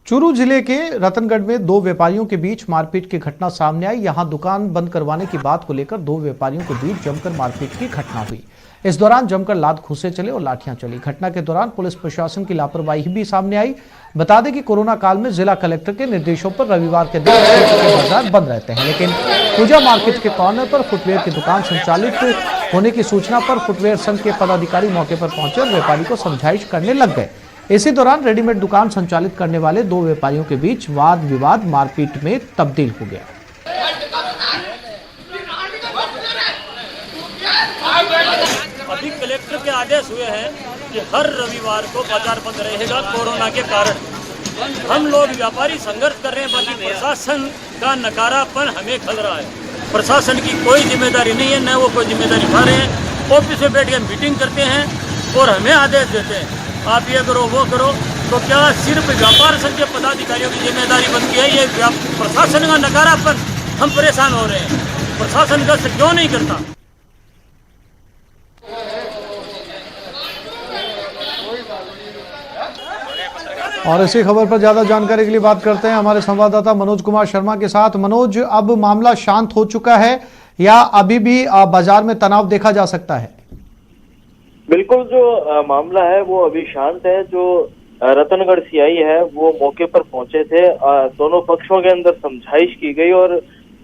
चूरू जिले के रतनगढ़ में दो व्यापारियों के बीच मारपीट की घटना सामने आई। यहां दुकान बंद करवाने की बात को लेकर दो व्यापारियों के बीच जमकर मारपीट की घटना हुई। इस दौरान जमकर लात घूंसे चले और लाठियां चली। घटना के दौरान पुलिस प्रशासन की लापरवाही भी सामने आई। बता दें कि कोरोना काल में जिला कलेक्टर के निर्देशों पर रविवार के दिन क्षेत्र के बाजार बंद रहते हैं, लेकिन पूजा मार्केट के कॉर्नर पर फुटवेयर की दुकान संचालित होने की सूचना पर फुटवेयर संघ के पदाधिकारी मौके पर पहुंचे और व्यापारी को समझाइश करने लग गए। इसी दौरान रेडीमेड दुकान संचालित करने वाले दो व्यापारियों के बीच वाद विवाद मारपीट में तब्दील हो गया। अभी कलेक्टर के आदेश हुए हैं कि हर रविवार को बाजार बंद रहेगा कोरोना के कारण। हम लोग व्यापारी संघर्ष कर रहे हैं, बाकी प्रशासन का नकारापन हमें खल रहा है। प्रशासन की कोई जिम्मेदारी नहीं है, न वो कोई जिम्मेदारी उठा रहे हैं। ऑफिस में बैठ कर मीटिंग करते हैं और हमें आदेश देते हैं आप ये करो वो करो। तो क्या सिर्फ व्यापार संघ के पदाधिकारियों की जिम्मेदारी बनती है? ये प्रशासन का नकारापन, हम परेशान हो रहे हैं। प्रशासन का क्यों नहीं करता? और इसी खबर पर ज्यादा जानकारी के लिए बात करते हैं हमारे संवाददाता मनोज कुमार शर्मा के साथ। मनोज, अब मामला शांत हो चुका है या अभी भी बाजार में तनाव देखा जा सकता है? बिल्कुल, जो मामला है वो अभी शांत है। जो रतनगढ़ सीआई है वो मौके पर पहुंचे थे। दोनों पक्षों के अंदर समझाइश की गई और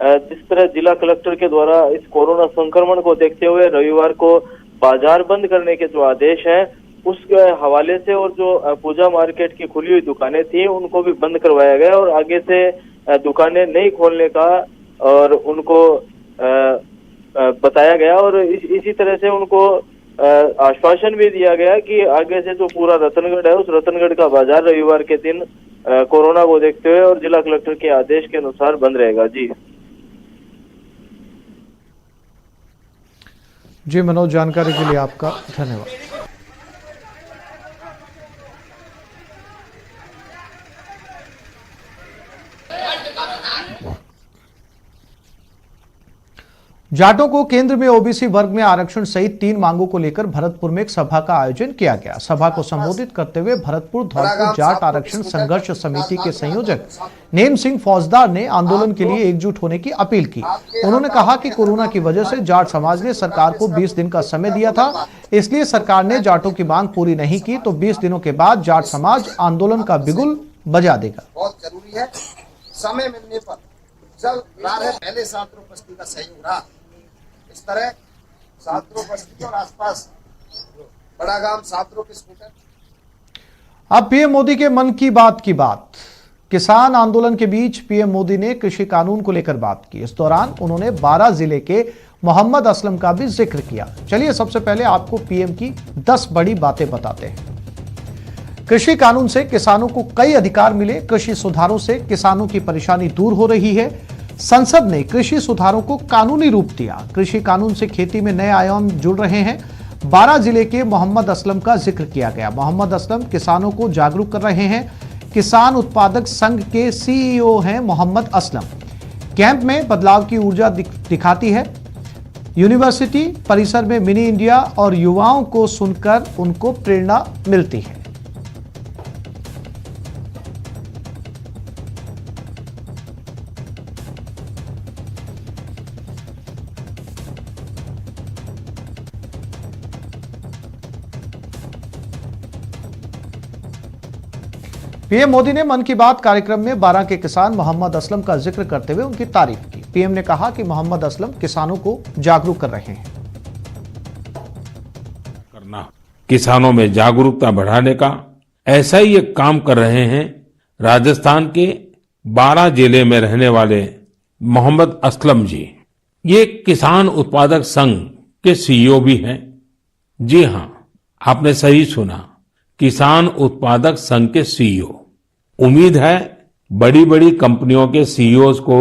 जिस तरह जिला कलेक्टर के द्वारा इस कोरोना संक्रमण को देखते हुए रविवार को बाजार बंद करने के जो आदेश हैं उस हवाले से, और जो पूजा मार्केट की खुली हुई दुकानें थी उनको भी बंद करवाया गया और आगे से दुकानें नहीं खोलने का और उनको बताया गया। और इसी तरह से उनको आश्वासन भी दिया गया कि आगे से जो पूरा रतनगढ़ है उस रतनगढ़ का बाजार रविवार के दिन कोरोना को देखते हुए और जिला कलेक्टर के आदेश के अनुसार बंद रहेगा। जी मनोज, जानकारी के लिए आपका धन्यवाद। जाटों को केंद्र में ओबीसी वर्ग में आरक्षण सहित 3 मांगों को लेकर भरतपुर में एक सभा का आयोजन किया गया। सभा को संबोधित करते हुए भरतपुर धौलपुर जाट आरक्षण संघर्ष समिति के संयोजक नेम सिंह फौजदार ने आंदोलन के लिए एकजुट होने की अपील की। उन्होंने कहा कि कोरोना की वजह से जाट समाज ने सरकार को 20 दिन का समय दिया था, इसलिए सरकार ने जाटों की मांग पूरी नहीं की तो 20 दिनों के बाद जाट समाज आंदोलन का बिगुल बजा देगा। बहुत जरूरी है, समय मिलने पर जब पहले छात्रों बस्ती का सहयोग रहा, इस तरह छात्रों बस्ती और आसपास बड़ा गांव छात्रों के स्कूटर। अब पीएम मोदी के मन की बात किसान आंदोलन के बीच पीएम मोदी ने कृषि कानून को लेकर बात की। इस दौरान उन्होंने 12 जिले के मोहम्मद असलम का भी जिक्र किया। चलिए सबसे पहले आपको पीएम की 10 बड़ी बातें बताते हैं। कृषि कानून से किसानों को कई अधिकार मिले। कृषि सुधारों से किसानों की परेशानी दूर हो रही है। संसद ने कृषि सुधारों को कानूनी रूप दिया। कृषि कानून से खेती में नए आयाम जुड़ रहे हैं। 12 जिले के मोहम्मद असलम का जिक्र किया गया। मोहम्मद असलम किसानों को जागरूक कर रहे हैं। किसान उत्पादक संघ के सीईओ हैं मोहम्मद असलम। कैंप में बदलाव की ऊर्जा दिखाती है। यूनिवर्सिटी परिसर में मिनी इंडिया और युवाओं को सुनकर उनको प्रेरणा मिलती है। पीएम मोदी ने मन की बात कार्यक्रम में 12 के किसान मोहम्मद असलम का जिक्र करते हुए उनकी तारीफ की। पीएम ने कहा कि मोहम्मद असलम किसानों को जागरूक कर रहे हैं। किसानों में जागरूकता बढ़ाने का ऐसा ही एक काम कर रहे हैं राजस्थान के 12 जिले में रहने वाले मोहम्मद असलम जी। ये किसान उत्पादक संघ के सीईओ भी हैं। जी हां, आपने सही सुना, किसान उत्पादक संघ के सीईओ। उम्मीद है बड़ी बड़ी कंपनियों के सीईओज को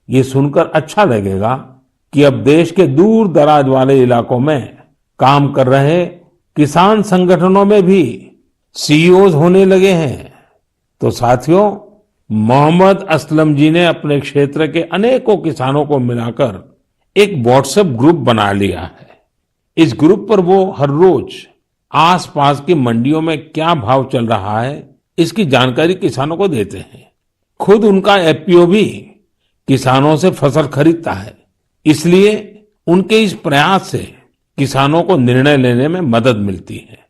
ये सुनकर अच्छा लगेगा कि अब देश के दूर दराज वाले इलाकों में काम कर रहे किसान संगठनों में भी सीईओज होने लगे हैं। तो साथियों, मोहम्मद असलम जी ने अपने क्षेत्र के अनेकों किसानों को मिलाकर एक व्हाट्सएप ग्रुप बना लिया है। इस ग्रुप पर वो हर रोज आसपास की मंडियों में क्या भाव चल रहा है इसकी जानकारी किसानों को देते हैं। खुद उनका एफपीओ भी किसानों से फसल खरीदता है। इसलिए उनके इस प्रयास से किसानों को निर्णय लेने में मदद मिलती है।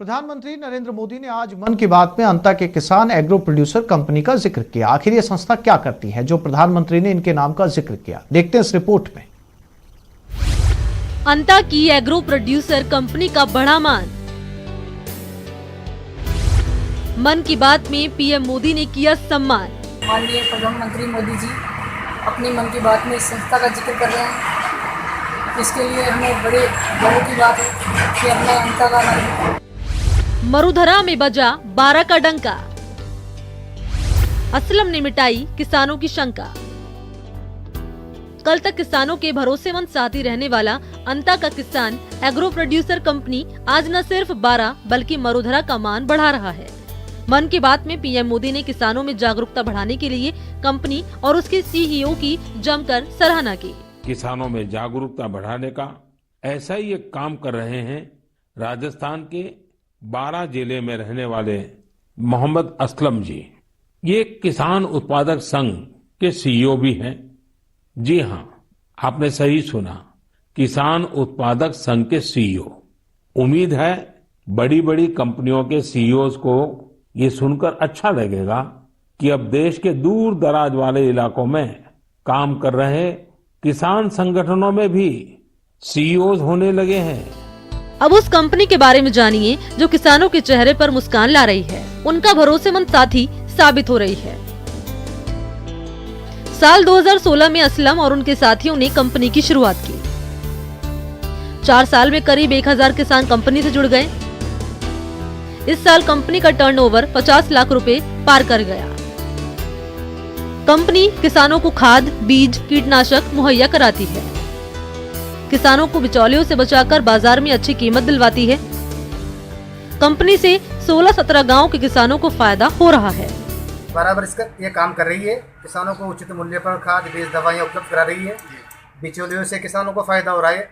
प्रधानमंत्री नरेंद्र मोदी ने आज मन की बात में अंता के किसान एग्रो प्रोड्यूसर कंपनी का जिक्र किया। आखिर ये संस्था क्या करती है जो प्रधानमंत्री ने इनके नाम का जिक्र किया? देखते हैं इस रिपोर्ट में। अंता की एग्रो प्रोड्यूसर कंपनी का बड़ा मान। मन की बात में पीएम मोदी ने किया सम्मान। माननीय प्रधानमंत्री मोदी जी अपनी मन की बात में इस संस्था का जिक्र कर रहे हैं। इसके लिए हमें बड़े गर्व की बात है कि अपना अंता का नाम। मरुधरा में बजा 12 का डंका। असलम ने मिटाई किसानों की शंका। कल तक किसानों के भरोसेमंद साथी रहने वाला अंता का किसान एग्रो प्रोड्यूसर कंपनी आज न सिर्फ 12 बल्कि मरुधरा का मान बढ़ा रहा है। मन की बात में पीएम मोदी ने किसानों में जागरूकता बढ़ाने के लिए कंपनी और उसके सीईओ की जमकर सराहना की। किसानों में जागरूकता बढ़ाने का ऐसा ही एक काम कर रहे हैं राजस्थान के 12 जिले में रहने वाले मोहम्मद असलम जी। ये किसान उत्पादक संघ के सीईओ भी हैं। जी हाँ, आपने सही सुना, किसान उत्पादक संघ के सीईओ। उम्मीद है बड़ी बड़ी कंपनियों के सीईओज को ये सुनकर अच्छा लगेगा कि अब देश के दूर दराज वाले इलाकों में काम कर रहे किसान संगठनों में भी सीईओज होने लगे हैं। अब उस कंपनी के बारे में जानिए जो किसानों के चेहरे पर मुस्कान ला रही है, उनका भरोसेमंद साथी साबित हो रही है। साल 2016 में असलम और उनके साथियों ने कंपनी की शुरुआत की। 4 साल में करीब 1000 किसान कंपनी से जुड़ गए। इस साल कंपनी का टर्नओवर 50 लाख रुपए पार कर गया। कंपनी किसानों को खाद, बीज, कीटनाशक मुहैया कराती है। किसानों को बिचौलियों से बचाकर बाजार में अच्छी कीमत दिलवाती है। कंपनी से 16-17 गांव के किसानों को फायदा हो रहा है। बराबर इसका ये काम कर रही है। किसानों को उचित मूल्य पर खाद, बीज, दवाइयाँ उपलब्ध करा रही है। बिचौलियों से किसानों को फायदा हो रहा है।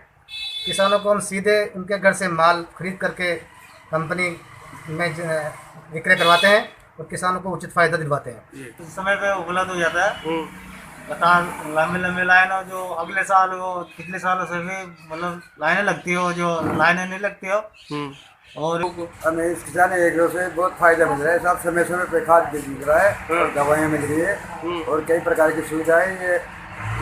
किसानों को हम सीधे उनके घर से माल खरीद करके कंपनी में विक्रय करवाते हैं और किसानों को उचित फायदा दिलवाते हैं। समय पे उपलब्ध हो जाता है। बता लंबे लंबे लाइन हो जो अगले साल हो, पिछले सालों से भी मतलब लाइनें लगती हो जो लाइनें नहीं लगती हो। और हमें इस किसान एग्रो से बहुत फायदा मिल रहा है। सब समय समय पे खाद बीज मिल रहा है और दवाइयाँ मिल रही है और कई प्रकार की सुविधाएं ये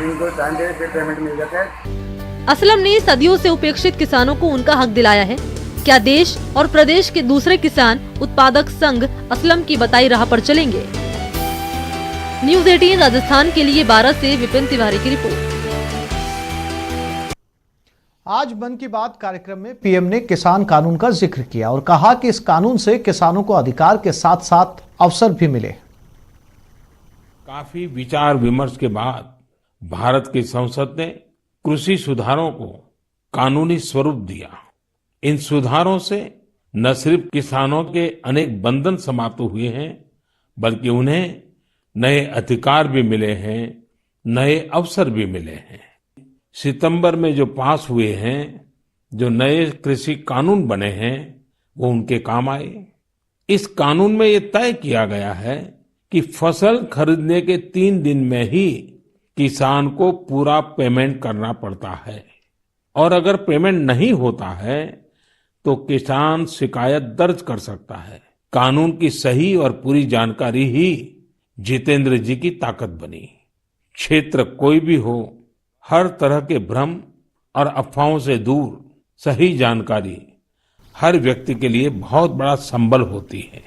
इनको टाइम पे फिर पेमेंट मिल जाता है। असलम ने सदियों से उपेक्षित किसानों को उनका हक दिलाया है। क्या देश और प्रदेश के दूसरे किसान उत्पादक संघ असलम की बताई राह पर चलेंगे? न्यूज़ 18 राजस्थान के लिए 12 से विपिन तिवारी की रिपोर्ट। आज मन की बात कार्यक्रम में पीएम ने किसान कानून का जिक्र किया और कहा कि इस कानून से किसानों को अधिकार के साथ साथ अवसर भी मिले। काफी विचार विमर्श के बाद भारत की संसद ने कृषि सुधारों को कानूनी स्वरूप दिया। इन सुधारों से न सिर्फ किसानों के अनेक बंधन समाप्त हुए हैं, बल्कि उन्हें नए अधिकार भी मिले हैं, नए अवसर भी मिले हैं। सितंबर में जो पास हुए हैं, जो नए कृषि कानून बने हैं, वो उनके काम आए। इस कानून में ये तय किया गया है कि फसल खरीदने के 3 दिन में ही किसान को पूरा पेमेंट करना पड़ता है और अगर पेमेंट नहीं होता है तो किसान शिकायत दर्ज कर सकता है। कानून की सही और पूरी जानकारी ही जितेंद्र जी की ताकत बनी। क्षेत्र कोई भी हो, हर तरह के भ्रम और अफवाहों से दूर सही जानकारी हर व्यक्ति के लिए बहुत बड़ा संबल होती है।